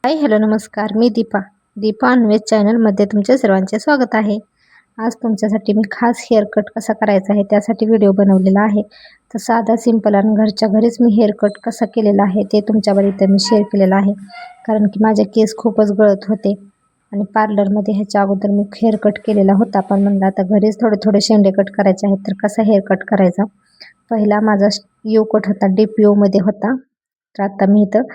Hi hello नमस्कार. मी दीपा अनवेज चॅनलमध्ये तुमच्या सर्वांचे स्वागत आहे. आज तुमच्यासाठी मी खास हेअर कट कसा करायचा आहे त्यासाठी व्हिडिओ बनवलेला आहे. तर साधा सिंपल आणि घरच्या घरीच मी हेअर कट कसा केलेला आहे ते तुमच्याबरोबर मी शेअर केलेला आहे. कारण की माझे केस खूपच गळत होते आणि पार्लरमध्ये ह्याच्या अगोदर मी हेअर कट केलेला होता, पण म्हणलं आता घरीच थोडे थोडे शेंडे कट करायचे आहेत तर कसा हेअर कट करायचा. पहिला माझा यू कट होता, डीप यू मध्ये होता. तर आता मी इथं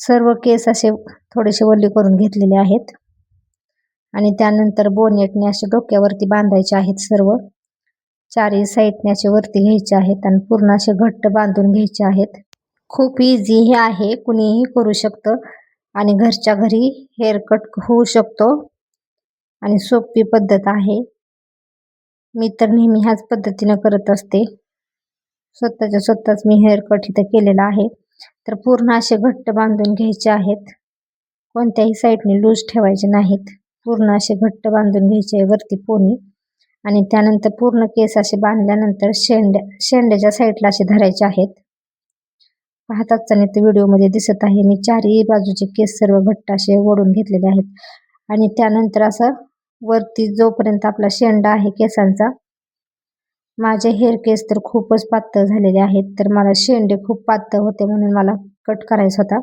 सर्व केस असे थोडेसे वल्ले करून घेतलेले आहेत आणि त्यानंतर बोनेटने असे डोक्यावरती बांधायचे आहेत. सर्व चारही साईडने असे वरती घ्यायचे आहेत आणि पूर्ण असे घट्ट बांधून घ्यायचे आहेत. खूप इझी हे आहे, कुणीही करू शकतं आणि घरच्या घरी हेअर कट होऊ शकतो आणि सोपी पद्धत आहे. मी तर नेहमी ह्याच पद्धतीने करत असते. स्वतःच मी हेअर कट इथं केलेला आहे. तर पूर्ण असे घट्ट बांधून घ्यायचे आहेत, कोणत्याही साईडने लूज ठेवायचे नाहीत. पूर्ण असे घट्ट बांधून घ्यायचे वरती पोनी आणि त्यानंतर पूर्ण केस असे बांधल्यानंतर शेंड्याच्या साईडला असे धरायचे आहेत. पाहताच तर व्हिडिओमध्ये दिसत आहे मी चारही बाजूचे केस सर्व घट्ट असे ओढून घेतलेले आहेत आणि त्यानंतर असं वरती जोपर्यंत आपला शेंडा आहे केसांचा, माझे हेअर केस तर खूपच पातळ झालेले आहेत, तर मला शेंडे खूप पातळ होते म्हणून मला कट करायचा होता.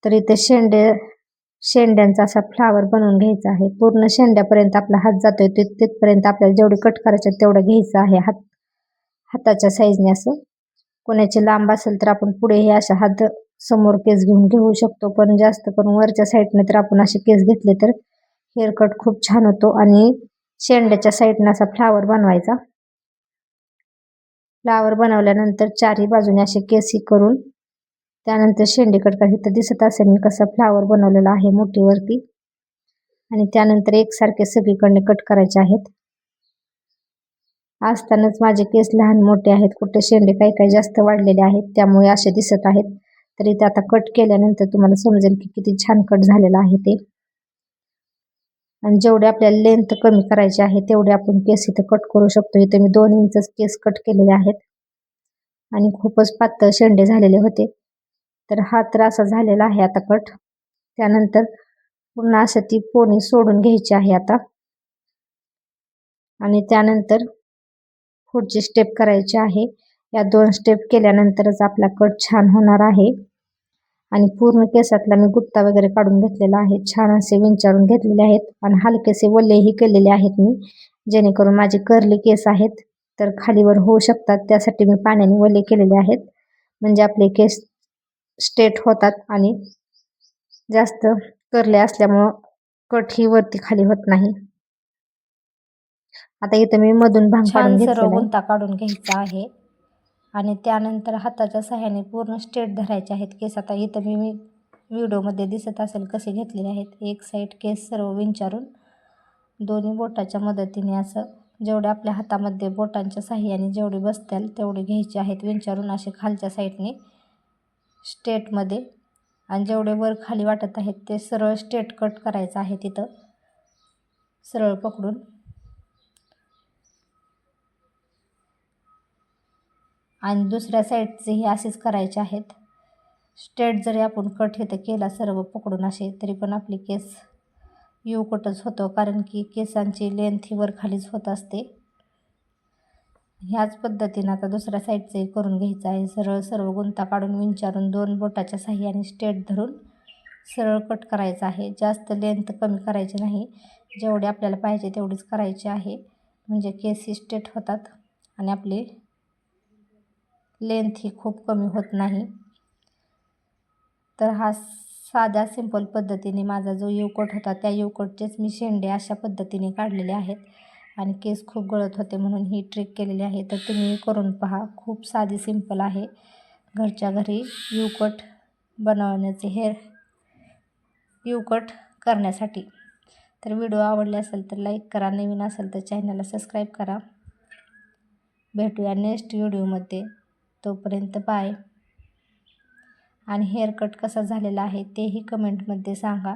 तर इथे शेंड्यांचा असा फ्लावर बनवून घ्यायचा आहे. पूर्ण शेंड्यापर्यंत आपला हात जातोय तिथपर्यंत आपल्याला जेवढे कट करायचे तेवढं घ्यायचं आहे. हाताच्या साईजने असं. कोणाचे लांब असेल तर आपण पुढे हे अशा हात समोर केस घेऊ शकतो, पण जास्त करून वरच्या साईडने तर आपण असे केस घेतले तर हेअर कट खूप छान होतो. आणि शेंड्याच्या साईडने असा फ्लावर बनवायचा. फ्लावर बनवल्यानंतर चारही बाजूने असे केसी करून त्यानंतर शेंडे कट करायचे. तर दिसत असेल मी कसा फ्लावर बनवलेला आहे मोठीवरती आणि त्यानंतर एकसारखे सगळीकडे कट करायचे आहेत. असतानाच माझे केस लहान मोठे आहेत, कुठे शेंडे काही जास्त वाढलेले आहेत, त्यामुळे असे दिसत आहेत. तर इथे आता कट केल्यानंतर तुम्हाला समजेल की किती छान कट झालेला आहे ते. आणि जेवढे आपल्याला लेंथ कमी करायची आहे तेवढे आपण केस इथे कट करू शकतो. इथे मी 2 इंच केस कट केलेले आहेत आणि खूपच पातळ शेंडे झालेले होते. तर हा तर असा झालेला आहे आता कट. त्यानंतर पुन्हा असं ती पोनी सोडून घ्यायची आहे आता आणि त्यानंतर पुढची स्टेप करायची आहे. या 2 स्टेप केल्यानंतरच आपला कट छान होणार आहे. आणि पूर्ण केसातला मी गुत्ता वगैरे काढून घेतलेला आहे, छान असे विंचारून घेतलेले आहेत आणि हलकेसे वल्लेही केलेले आहेत मी, जेणेकरून माझे कर्ली केस आहेत तर खालीवर होऊ शकतात, त्यासाठी मी पाण्याने वल्ले केलेले आहेत. म्हणजे आपले केस स्ट्रेट होतात आणि जास्त कर्ले असल्यामुळं कटही वरती खाली होत नाही. आता इथं मी मधून भांग काढून छान सर्व घेतलेला आहे. गुंता काढून घ्यायचा आहे आणि त्यानंतर हाताच्या सहाय्याने पूर्ण स्ट्रेट धरायचे आहेत केस. आता इथं मी व्हिडिओमध्ये दिसत असेल कसे घेतलेले आहेत. एक साईड केस सर्व विंचारून दोन्ही बोटाच्या मदतीने असं जेवढे आपल्या हातामध्ये बोटांच्या सहाय्याने जेवढे बसतील तेवढे घ्यायचे आहेत विंचारून, असे खालच्या साईडने स्ट्रेटमध्ये. आणि जेवढे वर खाली वाटत आहेत ते सरळ स्ट्रेट कट करायचं आहे तिथं सरळ पकडून. आणि दुसऱ्या साईडचेही असेच करायचे आहेत. स्ट्रेट जरी आपण कट इथं केला सर्व पकडून असे तरी पण आपले केस यू कटच होतो, कारण की केसांची लेंथ ही वर खालीच होत असते. ह्याच पद्धतीने आता दुसऱ्या साईडचंही करून घ्यायचं आहे. सरळ सर्व गुंता काढून विंचारून 2 बोटाच्या साहाय्याने स्ट्रेट धरून सरळ कट करायचा आहे. जास्त लेंथ कमी करायची नाही, जेवढे आपल्याला पाहिजे तेवढीच करायची आहे, म्हणजे केस ही स्ट्रेट होतात आणि आपली लेंथ ही खूप कमी होत नाही. तर हा साध्या सिंपल पद्धतीने माझा जो यू कट होता त्या यू कटचेच मी शेंडे अशा पद्धतीने काढलेले आहेत आणि केस खूप गळत होते म्हणून ही ट्रिक केलेली आहे. तर तुम्ही करून पहा, खूप साधी सिंपल आहे. घरच्या घरी यू कट बनवण्याचे हेअर यू कट करण्यासाठी. तर व्हिडिओ आवडले असेल तर लाईक करा, नवीन असेल तर चॅनलला सबस्क्राईब करा. भेटूया नेक्स्ट व्हिडिओमध्ये, तोपर्यंत बाय. आणि हेअर कट कसा झालेला आहे तेही कमेंटमध्ये सांगा.